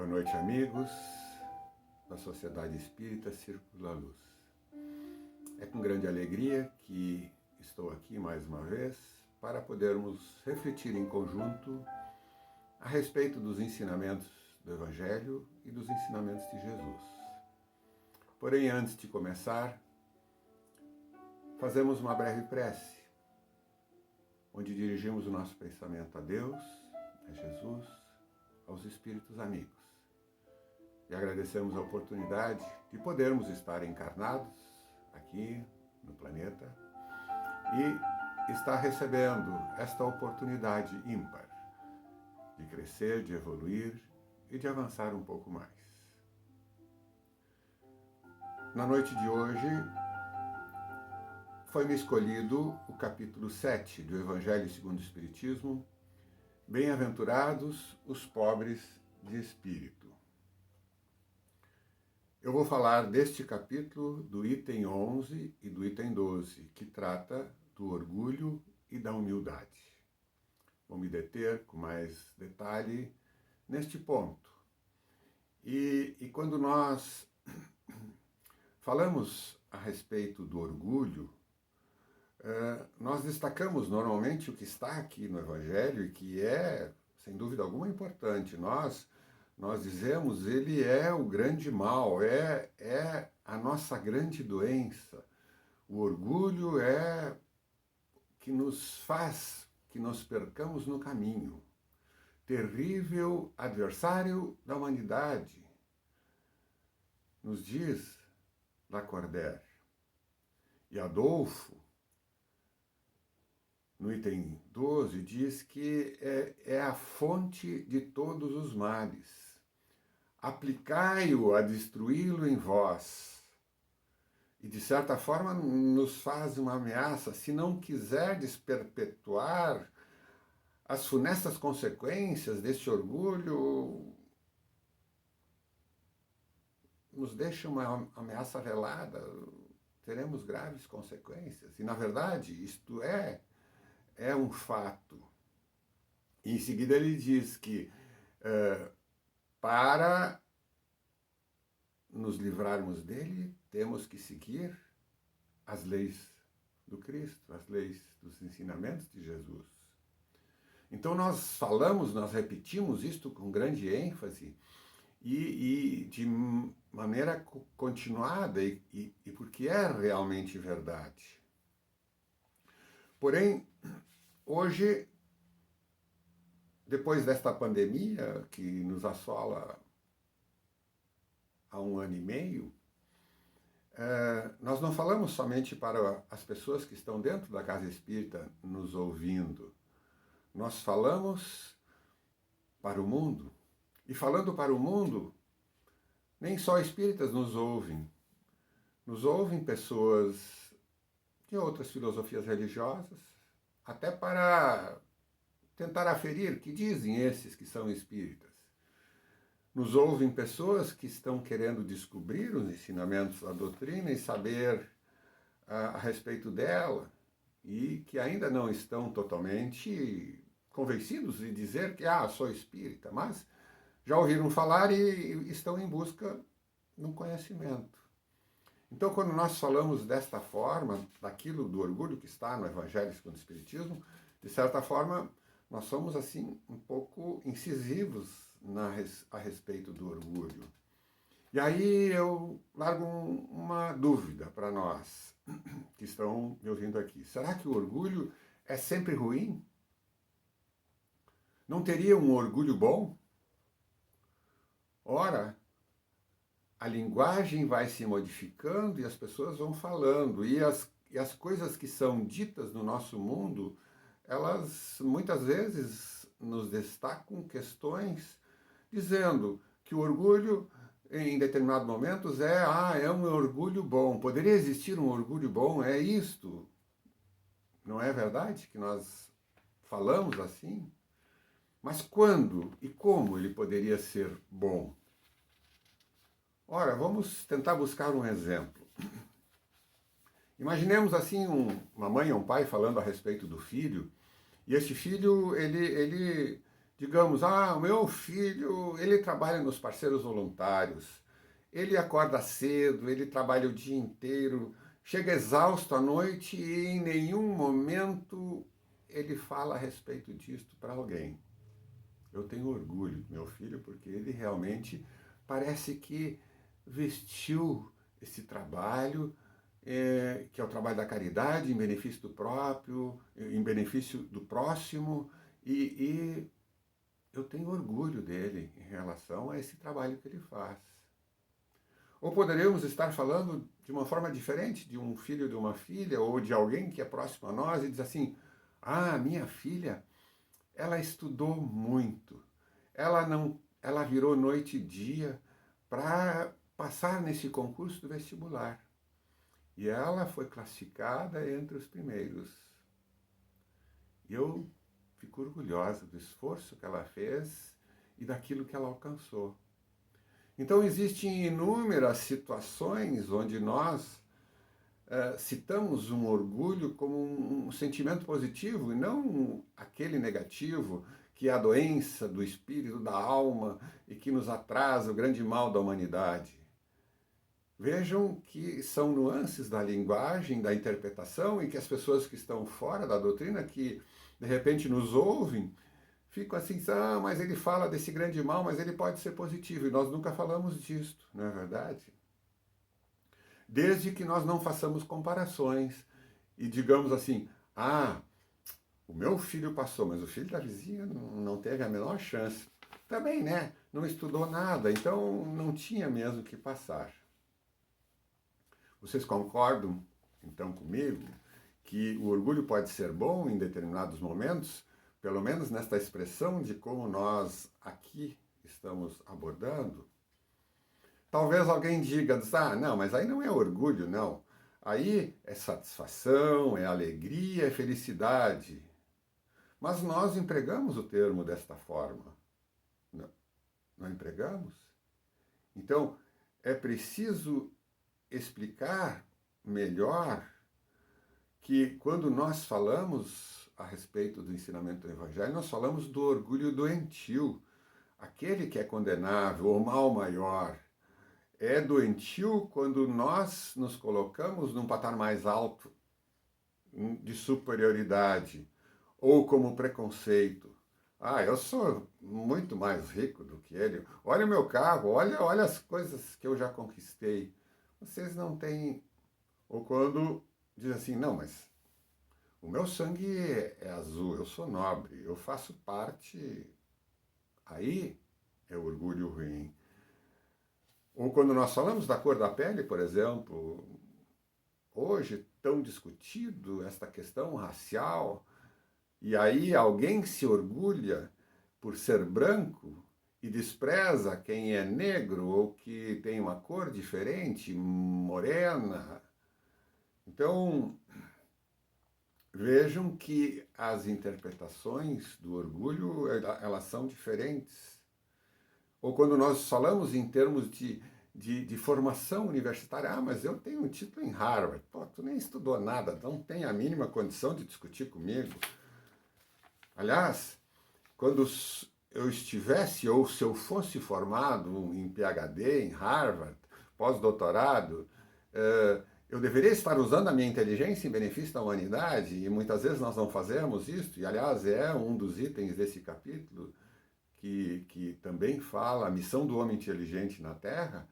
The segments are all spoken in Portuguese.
Boa noite, amigos da Sociedade Espírita Círculo da Luz. É com grande alegria que estou aqui mais uma vez para podermos refletir em conjunto a respeito dos ensinamentos do Evangelho e dos ensinamentos de Jesus. Porém, antes de começar, fazemos uma breve prece, onde dirigimos o nosso pensamento a Deus, a Jesus, aos Espíritos amigos. E agradecemos a oportunidade de podermos estar encarnados aqui no planeta e estar recebendo esta oportunidade ímpar de crescer, de evoluir e de avançar um pouco mais. Na noite de hoje, foi-me escolhido o capítulo 7 do Evangelho segundo o Espiritismo, Bem-aventurados os pobres de espírito. Eu vou falar deste capítulo, do item 11 e do item 12, que trata do orgulho e da humildade. Vou me deter com mais detalhe neste ponto. E quando nós falamos a respeito do orgulho, nós destacamos normalmente o que está aqui no Evangelho e que é, sem dúvida alguma, importante. Nós dizemos, ele é o grande mal, é a nossa grande doença. O orgulho é que nos faz que nos percamos no caminho. Terrível adversário da humanidade, nos diz Lacordaire. E Adolfo, no item 12, diz que é a fonte de todos os males. Aplicai-o a destruí-lo em vós. E, de certa forma, nos faz uma ameaça. Se não quiserdes perpetuar as funestas consequências deste orgulho, nos deixa uma ameaça velada. Teremos graves consequências. E, na verdade, isto é um fato. E, em seguida, ele diz que para nos livrarmos dele, temos que seguir as leis do Cristo, as leis dos ensinamentos de Jesus. Então nós repetimos isto com grande ênfase e de maneira continuada e porque é realmente verdade. Porém, hoje, depois desta pandemia que nos assola há 1 ano e meio, nós não falamos somente para as pessoas que estão dentro da casa espírita nos ouvindo. Nós falamos para o mundo. E falando para o mundo, nem só espíritas nos ouvem. Nos ouvem pessoas de outras filosofias religiosas, até para tentar aferir que dizem esses que são espíritas. Nos ouvem pessoas que estão querendo descobrir os ensinamentos da doutrina e saber a respeito dela e que ainda não estão totalmente convencidos de dizer que sou espírita, mas já ouviram falar e estão em busca de um conhecimento. Então, quando nós falamos desta forma, daquilo do orgulho que está no Evangelho segundo o Espiritismo, de certa forma, nós somos assim um pouco incisivos a respeito do orgulho. E aí eu largo uma dúvida para nós que estão me ouvindo aqui. Será que o orgulho é sempre ruim? Não teria um orgulho bom? Ora, a linguagem vai se modificando e as pessoas vão falando. E as coisas que são ditas no nosso mundo, elas muitas vezes nos destacam questões dizendo que o orgulho, em determinados momentos, é um orgulho bom. Poderia existir um orgulho bom? É isto. Não é verdade que nós falamos assim? Mas quando e como ele poderia ser bom? Ora, vamos tentar buscar um exemplo. Imaginemos assim uma mãe ou um pai falando a respeito do filho, e este filho, ele Digamos, o meu filho, ele trabalha nos parceiros voluntários, ele acorda cedo, ele trabalha o dia inteiro, chega exausto à noite e em nenhum momento ele fala a respeito disto para alguém. Eu tenho orgulho do meu filho porque ele realmente parece que vestiu esse trabalho, que é o trabalho da caridade, em benefício do próprio, em benefício do próximo, e eu tenho orgulho dele em relação a esse trabalho que ele faz. Ou poderíamos estar falando de uma forma diferente de um filho de uma filha, ou de alguém que é próximo a nós e diz assim: minha filha, ela estudou muito. Ela virou noite e dia para passar nesse concurso do vestibular. E ela foi classificada entre os primeiros. E eu fico orgulhosa do esforço que ela fez e daquilo que ela alcançou. Então existem inúmeras situações onde nós citamos um orgulho como um sentimento positivo e não aquele negativo que é a doença do espírito, da alma e que nos atrasa o grande mal da humanidade. Vejam que são nuances da linguagem, da interpretação e que as pessoas que estão fora da doutrina, que de repente nos ouvem, ficam assim, mas ele fala desse grande mal, mas ele pode ser positivo. E nós nunca falamos disto, não é verdade? Desde que nós não façamos comparações e digamos assim, o meu filho passou, mas o filho da vizinha não teve a menor chance. Também, né? Não estudou nada, então não tinha mesmo que passar. Vocês concordam, então, comigo, que o orgulho pode ser bom em determinados momentos, pelo menos nesta expressão de como nós aqui estamos abordando? Talvez alguém diga, não, mas aí não é orgulho, não. Aí é satisfação, é alegria, é felicidade. Mas nós empregamos o termo desta forma. Não, não empregamos? Então, é preciso explicar melhor que quando nós falamos a respeito do ensinamento do Evangelho, nós falamos do orgulho doentio, aquele que é condenável, o mal maior. É doentio quando nós nos colocamos num patamar mais alto de superioridade ou como preconceito. Eu sou muito mais rico do que ele. Olha o meu carro, olha as coisas que eu já conquistei. Vocês não têm. Ou quando diz assim, não, mas o meu sangue é azul, eu sou nobre, eu faço parte. Aí é orgulho ruim. Ou quando nós falamos da cor da pele, por exemplo, hoje tão discutido esta questão racial, e aí alguém se orgulha por ser branco e despreza quem é negro ou que tem uma cor diferente, morena. Então, vejam que as interpretações do orgulho, elas são diferentes. Ou quando nós falamos em termos de formação universitária, mas eu tenho um título em Harvard. Pô, tu nem estudou nada, não tem a mínima condição de discutir comigo. Aliás, quando eu estivesse ou se eu fosse formado em PhD, em Harvard, pós-doutorado, eu deveria estar usando a minha inteligência em benefício da humanidade e muitas vezes nós não fazemos isso, e aliás é um dos itens desse capítulo que também fala a missão do homem inteligente na Terra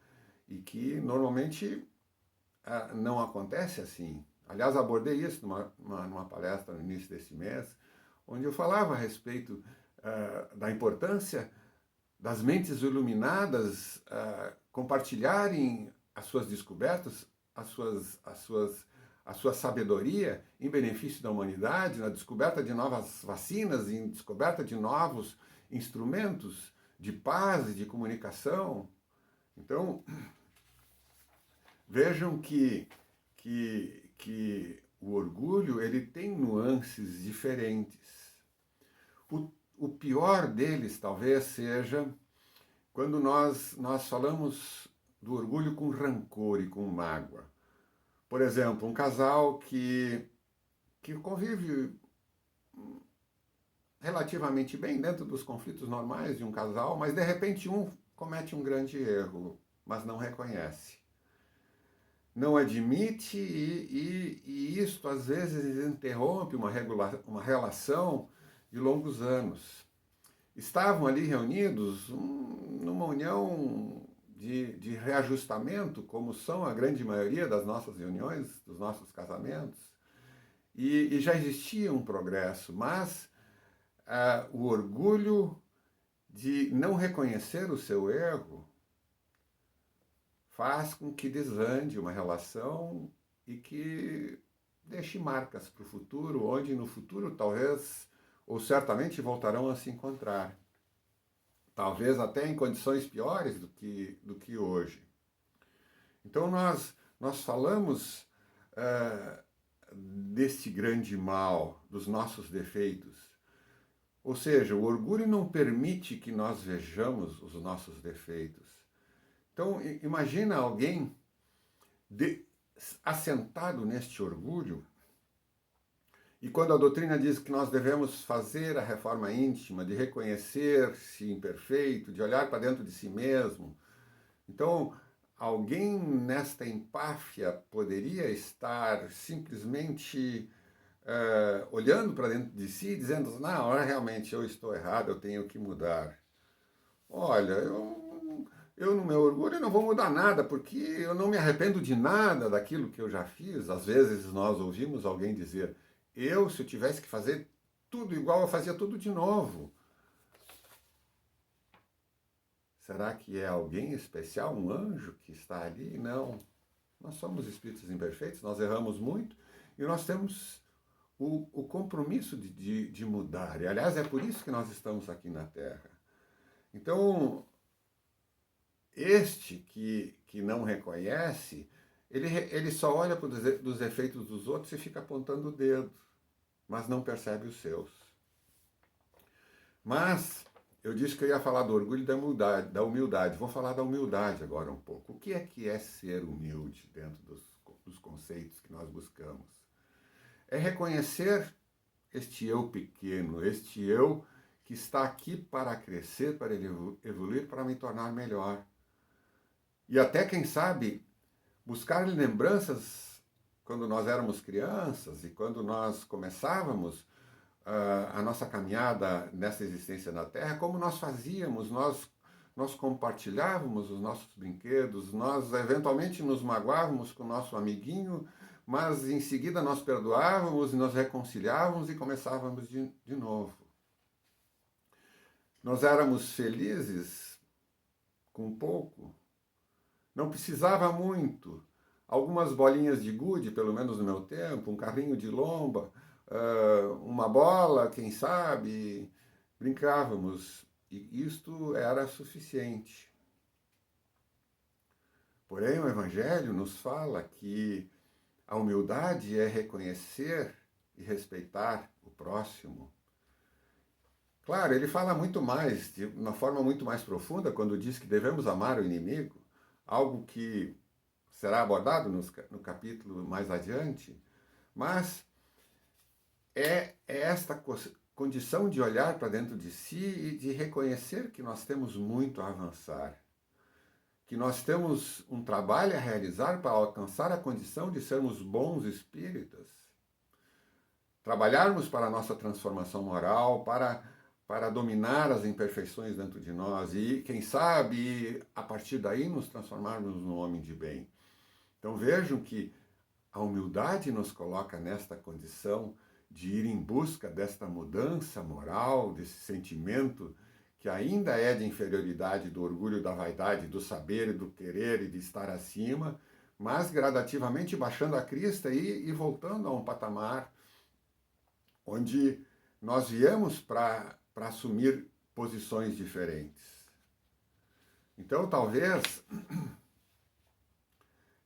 e que normalmente não acontece assim. Aliás, abordei isso numa palestra no início desse mês, onde eu falava a respeito da importância das mentes iluminadas compartilharem as suas descobertas, a sua sabedoria em benefício da humanidade, na descoberta de novas vacinas, em descoberta de novos instrumentos de paz e de comunicação. Então, vejam que o orgulho ele tem nuances diferentes. O pior deles talvez seja quando nós falamos do orgulho com rancor e com mágoa. Por exemplo, um casal que convive relativamente bem dentro dos conflitos normais de um casal, mas de repente um comete um grande erro, mas não reconhece. Não admite e isto às vezes interrompe uma relação de longos anos. Estavam ali reunidos numa união de reajustamento, como são a grande maioria das nossas reuniões, dos nossos casamentos, e já existia um progresso, mas o orgulho de não reconhecer o seu erro faz com que desande uma relação e que deixe marcas para o futuro, onde no futuro talvez ou certamente voltarão a se encontrar. Talvez até em condições piores do que hoje. Então nós falamos deste grande mal, dos nossos defeitos. Ou seja, o orgulho não permite que nós vejamos os nossos defeitos. Então, imagina alguém assentado neste orgulho, e quando a doutrina diz que nós devemos fazer a reforma íntima, de reconhecer-se imperfeito, de olhar para dentro de si mesmo, então alguém nesta empáfia poderia estar simplesmente olhando para dentro de si e dizendo, não, realmente eu estou errado, eu tenho que mudar. Olha, eu no meu orgulho não vou mudar nada, porque eu não me arrependo de nada daquilo que eu já fiz. Às vezes nós ouvimos alguém dizer, se eu tivesse que fazer tudo igual, eu fazia tudo de novo. Será que é alguém especial, um anjo que está ali? Não. Nós somos espíritos imperfeitos, nós erramos muito e nós temos o compromisso de mudar. E, aliás, é por isso que nós estamos aqui na Terra. Então, este que não reconhece, ele só olha para os efeitos dos outros e fica apontando o dedo, mas não percebe os seus. Mas eu disse que eu ia falar do orgulho e da humildade. Vou falar da humildade agora um pouco. O que é ser humilde dentro dos conceitos que nós buscamos? É reconhecer este eu pequeno, este eu que está aqui para crescer, para evoluir, para me tornar melhor. E até, quem sabe, buscar lembranças quando nós éramos crianças e quando nós começávamos a nossa caminhada nessa existência na Terra, como nós fazíamos, nós compartilhávamos os nossos brinquedos, nós eventualmente nos magoávamos com o nosso amiguinho, mas em seguida nós perdoávamos e nos reconciliávamos e começávamos de novo. Nós éramos felizes com pouco, não precisava muito, algumas bolinhas de gude, pelo menos no meu tempo, um carrinho de lomba, uma bola, quem sabe, brincávamos, e isto era suficiente. Porém, o Evangelho nos fala que a humildade é reconhecer e respeitar o próximo. Claro, ele fala muito mais, de uma forma muito mais profunda, quando diz que devemos amar o inimigo, algo que será abordado no capítulo mais adiante, mas é esta condição de olhar para dentro de si e de reconhecer que nós temos muito a avançar, que nós temos um trabalho a realizar para alcançar a condição de sermos bons espíritas, trabalharmos para a nossa transformação moral, para dominar as imperfeições dentro de nós e, quem sabe, a partir daí nos transformarmos num homem de bem. Então vejam que a humildade nos coloca nesta condição de ir em busca desta mudança moral, desse sentimento que ainda é de inferioridade, do orgulho, da vaidade, do saber e do querer e de estar acima, mas gradativamente baixando a crista e voltando a um patamar onde nós viemos para assumir posições diferentes. Então, talvez,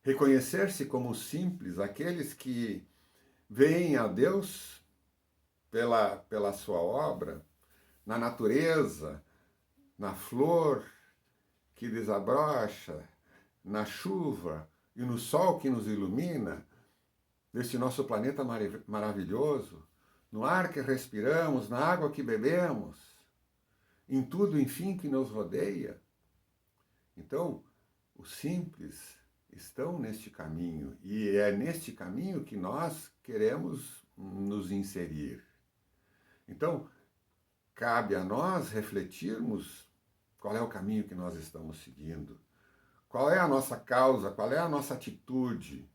reconhecer-se como simples, aqueles que veem a Deus pela sua obra, na natureza, na flor que desabrocha, na chuva e no sol que nos ilumina, deste nosso planeta maravilhoso, no ar que respiramos, na água que bebemos, em tudo, enfim, que nos rodeia. Então, os simples estão neste caminho e é neste caminho que nós queremos nos inserir. Então, cabe a nós refletirmos qual é o caminho que nós estamos seguindo, qual é a nossa causa, qual é a nossa atitude,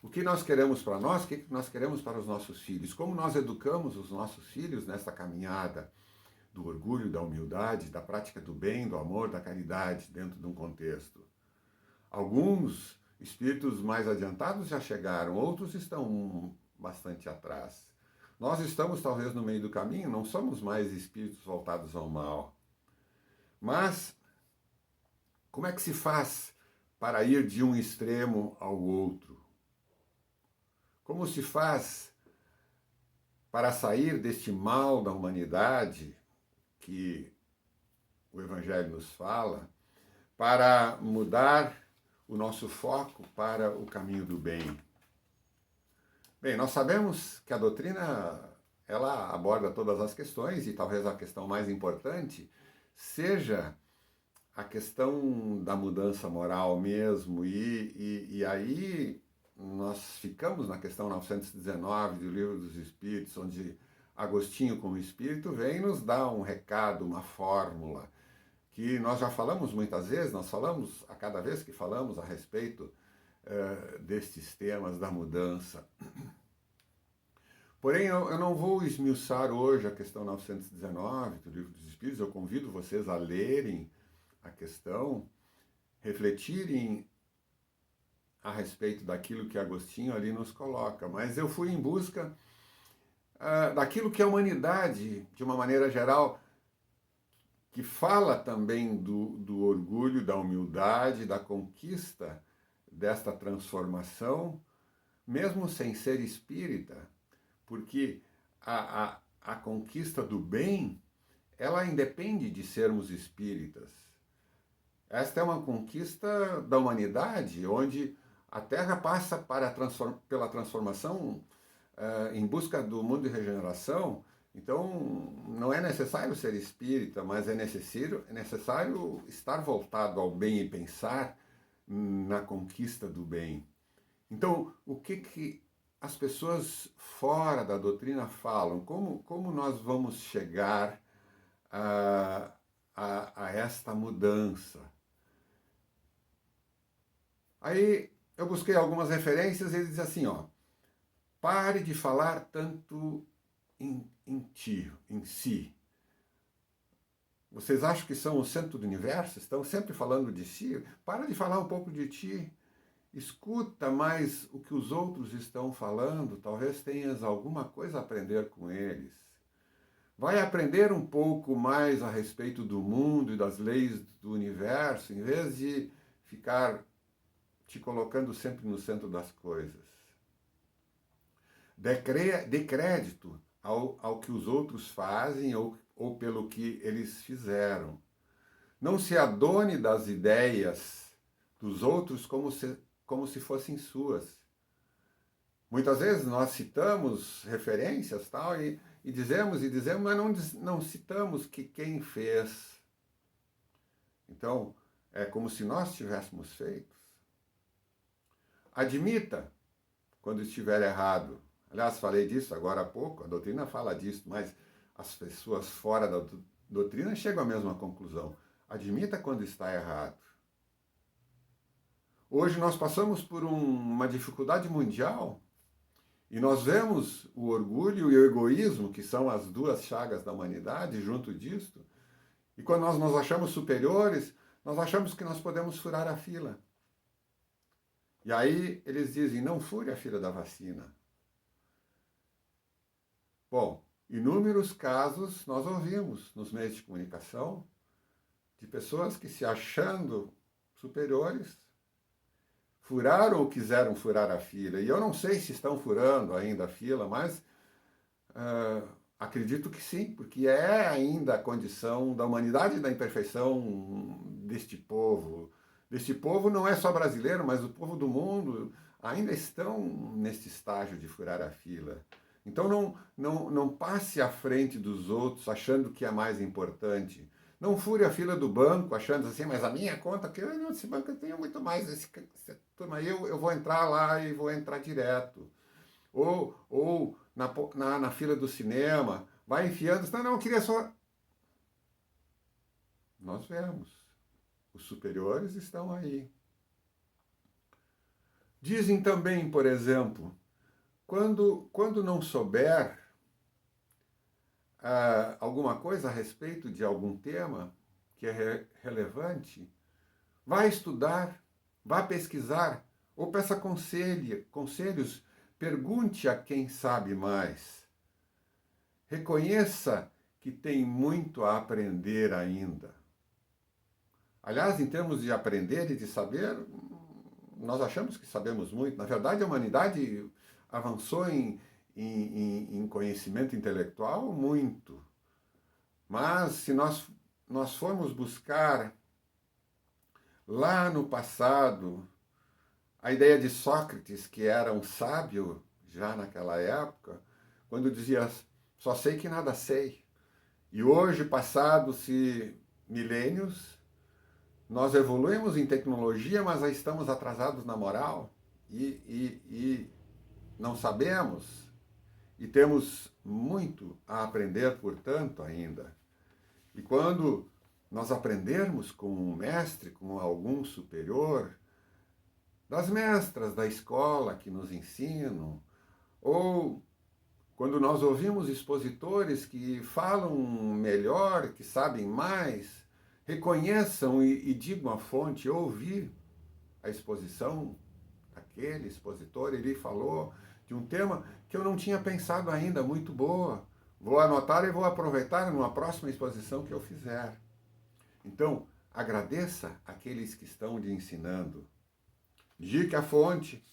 o que nós queremos para nós, o que nós queremos para os nossos filhos, como nós educamos os nossos filhos nessa caminhada do orgulho, da humildade, da prática do bem, do amor, da caridade, dentro de um contexto. Alguns espíritos mais adiantados já chegaram, outros estão bastante atrás. Nós estamos talvez no meio do caminho, não somos mais espíritos voltados ao mal. Mas como é que se faz para ir de um extremo ao outro? Como se faz para sair deste mal da humanidade que o Evangelho nos fala, para mudar o nosso foco para o caminho do bem? Bem, nós sabemos que a doutrina ela aborda todas as questões e talvez a questão mais importante seja a questão da mudança moral mesmo, e aí nós ficamos na questão 919 do Livro dos Espíritos, onde Agostinho, como espírito, vem nos dar um recado, uma fórmula, que nós já falamos muitas vezes, nós falamos a cada vez que falamos a respeito destes temas da mudança. Porém, eu não vou esmiuçar hoje a questão 919 do Livro dos Espíritos, eu convido vocês a lerem a questão, refletirem a respeito daquilo que Agostinho ali nos coloca, mas eu fui em busca daquilo que a humanidade, de uma maneira geral, que fala também do orgulho, da humildade, da conquista desta transformação, mesmo sem ser espírita, porque a conquista do bem, ela independe de sermos espíritas. Esta é uma conquista da humanidade, onde a Terra passa pela transformação em busca do mundo de regeneração. Então, não é necessário ser espírita, mas é necessário estar voltado ao bem e pensar na conquista do bem. Então, o que as pessoas fora da doutrina falam? Como nós vamos chegar a esta mudança? Aí eu busquei algumas referências e ele diz assim, pare de falar tanto em ti, em si. Vocês acham que são o centro do universo? Estão sempre falando de si? Para de falar um pouco de ti. Escuta mais o que os outros estão falando, talvez tenhas alguma coisa a aprender com eles. Vai aprender um pouco mais a respeito do mundo e das leis do universo, em vez de ficar te colocando sempre no centro das coisas. Dê crédito ao que os outros fazem ou pelo que eles fizeram. Não se adone das ideias dos outros como se fossem suas. Muitas vezes nós citamos referências tal, e dizemos, mas não citamos que quem fez. Então, é como se nós tivéssemos feito. Admita quando estiver errado. Aliás, falei disso agora há pouco, a doutrina fala disso, mas as pessoas fora da doutrina chegam à mesma conclusão. Admita quando está errado. Hoje nós passamos por uma dificuldade mundial e nós vemos o orgulho e o egoísmo, que são as duas chagas da humanidade, junto disto. E quando nós nos achamos superiores, nós achamos que nós podemos furar a fila. E aí eles dizem, não fure a fila da vacina. Bom, inúmeros casos nós ouvimos nos meios de comunicação de pessoas que, se achando superiores, furaram ou quiseram furar a fila. E eu não sei se estão furando ainda a fila, mas acredito que sim, porque é ainda a condição da humanidade e da imperfeição deste povo. Deste povo não é só brasileiro, mas o povo do mundo ainda estão neste estágio de furar a fila. Então não passe à frente dos outros achando que é mais importante. Não fure a fila do banco achando assim, mas a minha conta, que esse banco eu tenho muito mais, essa turma aí eu vou entrar lá e vou entrar direto. Ou na fila do cinema, vai enfiando, não, eu queria só. Nós vemos, os superiores estão aí. Dizem também, por exemplo, quando não souber alguma coisa a respeito de algum tema que é relevante, vá estudar, vá pesquisar, ou peça conselhos, pergunte a quem sabe mais. Reconheça que tem muito a aprender ainda. Aliás, em termos de aprender e de saber, nós achamos que sabemos muito. Na verdade, a humanidade avançou em conhecimento intelectual muito. Mas se nós formos buscar lá no passado a ideia de Sócrates, que era um sábio já naquela época, quando dizia só sei que nada sei. E hoje, passados-se milênios, nós evoluímos em tecnologia, mas aí estamos atrasados na moral e não sabemos e temos muito a aprender, portanto, ainda. E quando nós aprendermos com um mestre, com algum superior, das mestras da escola que nos ensinam, ou quando nós ouvimos expositores que falam melhor, que sabem mais, reconheçam e digam a fonte, ouvir a exposição daquele expositor, ele falou de um tema que eu não tinha pensado ainda, muito boa. Vou anotar e vou aproveitar numa próxima exposição que eu fizer. Então, agradeça aqueles que estão lhe ensinando. Indique a fonte.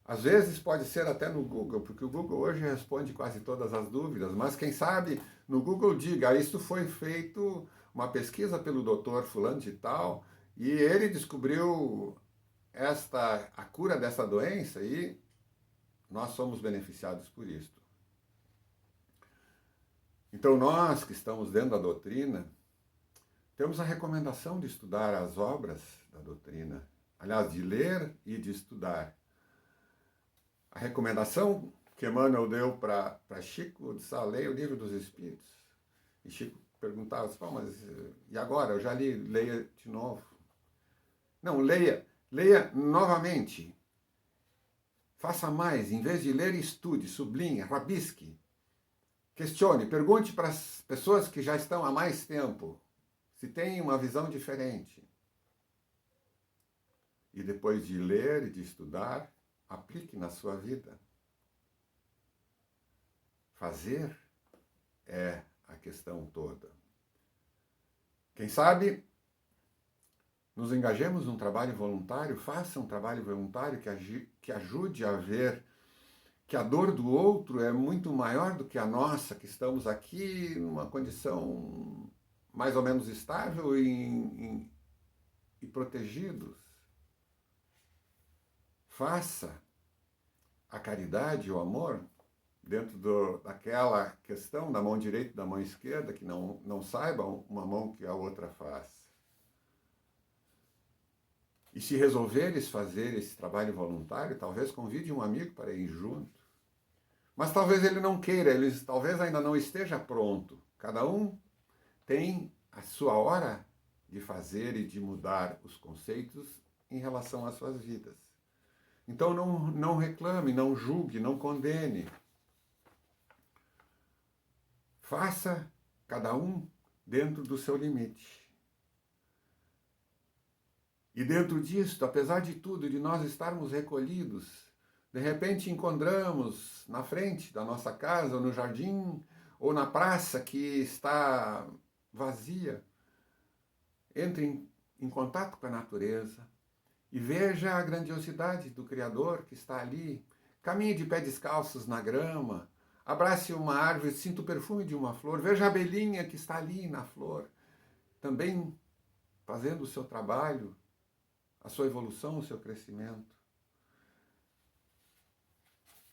Às vezes pode ser até no Google, porque o Google hoje responde quase todas as dúvidas, mas quem sabe no Google diga, isso foi feito uma pesquisa pelo doutor fulano de tal, e ele descobriu a cura dessa doença e nós somos beneficiados por isso. Então nós que estamos dentro da doutrina, temos a recomendação de estudar as obras da doutrina, aliás, de ler e de estudar. A recomendação que Emmanuel deu para Chico, disse, leia o Livro dos Espíritos. E Chico perguntava, mas e agora? Eu já li, leia de novo. Não, leia novamente. Faça mais, em vez de ler, estude, sublinhe, rabisque. Questione, pergunte para as pessoas que já estão há mais tempo se têm uma visão diferente. E depois de ler e de estudar, aplique na sua vida. Fazer é a questão toda. Quem sabe, nos engajemos num trabalho voluntário, faça um trabalho voluntário que ajude a ver que a dor do outro é muito maior do que a nossa, que estamos aqui numa condição mais ou menos estável e protegidos. Faça a caridade e o amor dentro daquela questão da mão direita e da mão esquerda, que não saibam uma mão que a outra faz. E se resolveres fazer esse trabalho voluntário, talvez convide um amigo para ir junto. Mas talvez ele não queira, ele talvez ainda não esteja pronto. Cada um tem a sua hora de fazer e de mudar os conceitos em relação às suas vidas. Então não reclame, não julgue, não condene. Faça cada um dentro do seu limite. E dentro disto, apesar de tudo, de nós estarmos recolhidos, de repente encontramos na frente da nossa casa, ou no jardim, ou na praça que está vazia. Entre em contato com a natureza e veja a grandiosidade do Criador que está ali. Caminhe de pé descalços na grama, abrace uma árvore, sinta o perfume de uma flor, veja a abelhinha que está ali na flor, também fazendo o seu trabalho, a sua evolução, o seu crescimento.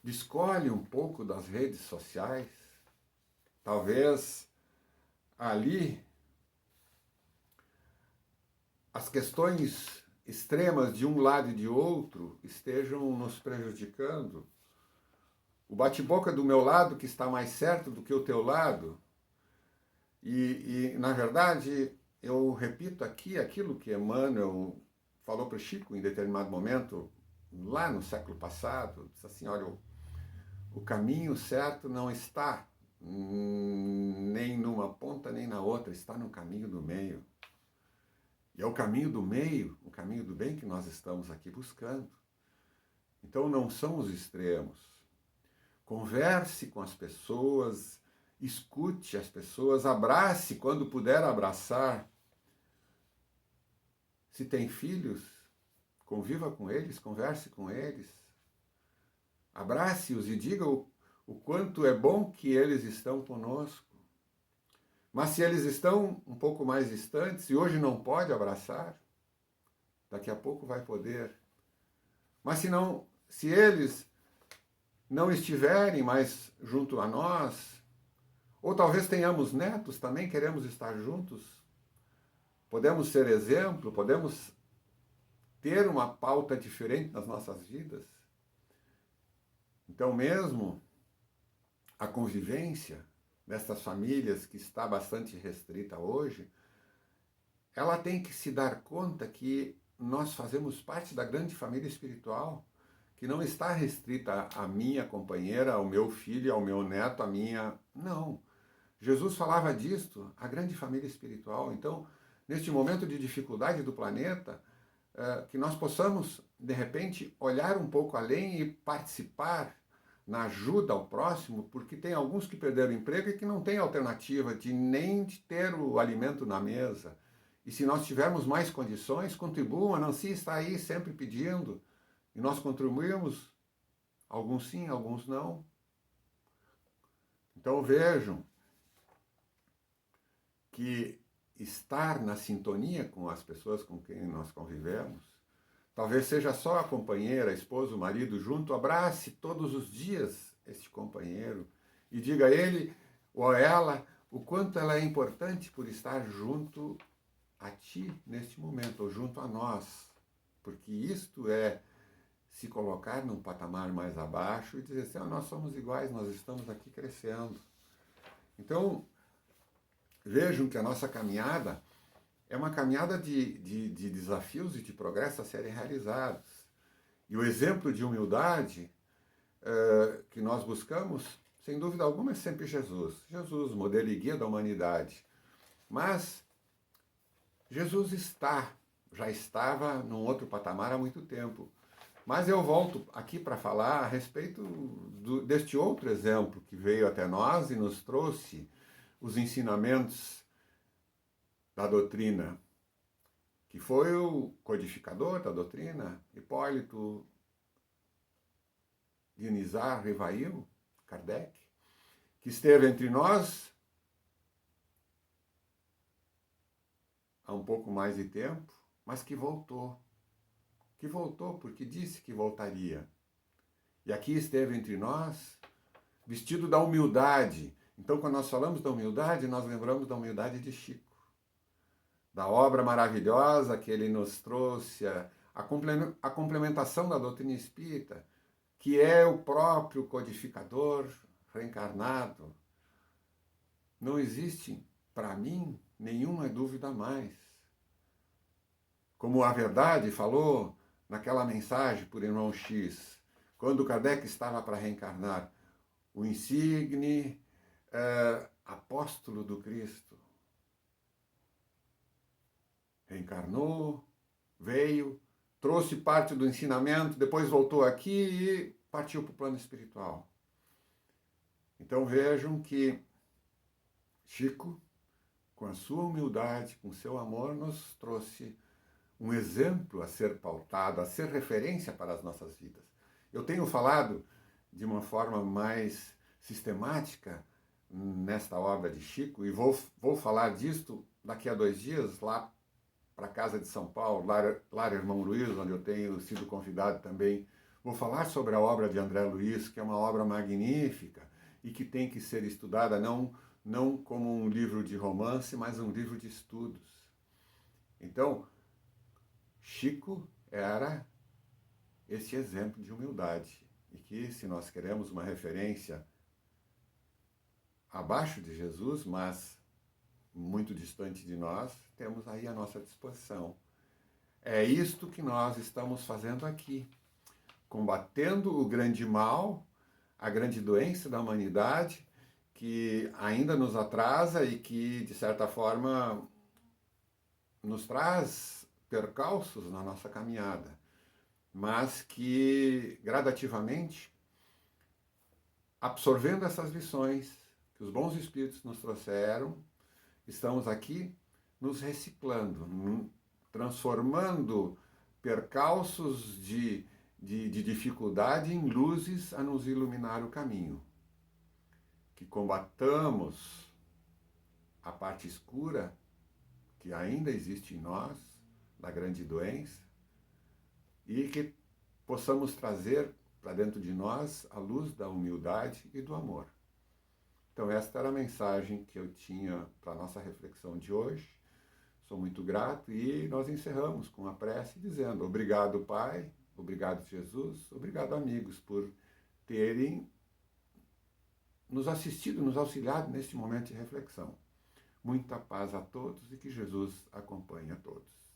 descolhe um pouco das redes sociais. Talvez ali as questões extremas de um lado e de outro estejam nos prejudicando. O bate-boca do meu lado, que está mais certo do que o teu lado, na verdade, eu repito aqui aquilo que Emmanuel falou para o Chico em determinado momento, lá no século passado, disse assim, olha, o caminho certo não está nem numa ponta nem na outra, está no caminho do meio. E é o caminho do meio, o caminho do bem que nós estamos aqui buscando. Então não são os extremos. Converse com as pessoas, escute as pessoas, abrace quando puder abraçar. Se tem filhos, conviva com eles, converse com eles. Abrace-os e diga o quanto é bom que eles estão conosco. Mas se eles estão um pouco mais distantes e hoje não pode abraçar, daqui a pouco vai poder. Mas se eles não estiverem mais junto a nós, ou talvez tenhamos netos também, queremos estar juntos, podemos ser exemplo, podemos ter uma pauta diferente nas nossas vidas. Então mesmo a convivência dessas famílias que está bastante restrita hoje, ela tem que se dar conta que nós fazemos parte da grande família espiritual, que não está restrita à minha companheira, ao meu filho, ao meu neto, à minha... Não. Jesus falava disto, a grande família espiritual. Então, neste momento de dificuldade do planeta, que nós possamos, de repente, olhar um pouco além e participar na ajuda ao próximo, porque tem alguns que perderam o emprego e que não têm alternativa de nem de ter o alimento na mesa. E se nós tivermos mais condições, contribuam, a Nancy está aí sempre pedindo, e nós contribuímos, alguns sim, alguns não. Então vejam que estar na sintonia com as pessoas com quem nós convivemos, talvez seja só a companheira, a esposa, o marido junto, abrace todos os dias este companheiro e diga a ele ou a ela o quanto ela é importante por estar junto a ti neste momento, ou junto a nós, porque isto é se colocar num patamar mais abaixo e dizer assim, nós somos iguais, nós estamos aqui crescendo. Então, vejam que a nossa caminhada é uma caminhada de desafios e de progresso a serem realizados. E o exemplo de humildade que nós buscamos, sem dúvida alguma, é sempre Jesus. Jesus, modelo e guia da humanidade. Mas Jesus já estava num outro patamar há muito tempo. Mas eu volto aqui para falar a respeito deste outro exemplo que veio até nós e nos trouxe os ensinamentos da doutrina, que foi o codificador da doutrina, Hipólito Dionizar Rivail, Kardec, que esteve entre nós há um pouco mais de tempo, mas que voltou porque disse que voltaria. E aqui esteve entre nós, vestido da humildade. Então, quando nós falamos da humildade, nós lembramos da humildade de Chico, da obra maravilhosa que ele nos trouxe, a complementação da doutrina espírita, que é o próprio codificador reencarnado. Não existe, para mim, nenhuma dúvida a mais. Como a verdade falou naquela mensagem por irmão X, quando Kardec estava para reencarnar, o insigne apóstolo do Cristo reencarnou, veio, trouxe parte do ensinamento, depois voltou aqui e partiu para o plano espiritual. Então vejam que Chico, com a sua humildade, com o seu amor, nos trouxe um exemplo a ser pautado, a ser referência para as nossas vidas. Eu tenho falado de uma forma mais sistemática nesta obra de Chico e vou falar disto daqui a 2 dias lá para a Casa de São Paulo, Lar Irmão Luiz, onde eu tenho sido convidado também Vou falar sobre a obra de André Luiz, que é uma obra magnífica e que tem que ser estudada não como um livro de romance, mas um livro de estudos. Então, Chico era esse exemplo de humildade. E que, se nós queremos uma referência abaixo de Jesus, mas muito distante de nós, temos aí à nossa disposição. É isto que nós estamos fazendo aqui, combatendo o grande mal, a grande doença da humanidade, que ainda nos atrasa e que, de certa forma, nos traz percalços na nossa caminhada, mas que gradativamente, absorvendo essas lições que os bons espíritos nos trouxeram, estamos aqui nos reciclando, transformando percalços de dificuldade em luzes a nos iluminar o caminho. Que combatamos a parte escura que ainda existe em nós, da grande doença, e que possamos trazer para dentro de nós a luz da humildade e do amor. Então esta era a mensagem que eu tinha para a nossa reflexão de hoje. Sou muito grato e nós encerramos com a prece dizendo: obrigado, Pai, obrigado, Jesus, obrigado, amigos, por terem nos assistido, nos auxiliado neste momento de reflexão. Muita paz a todos e que Jesus acompanhe a todos.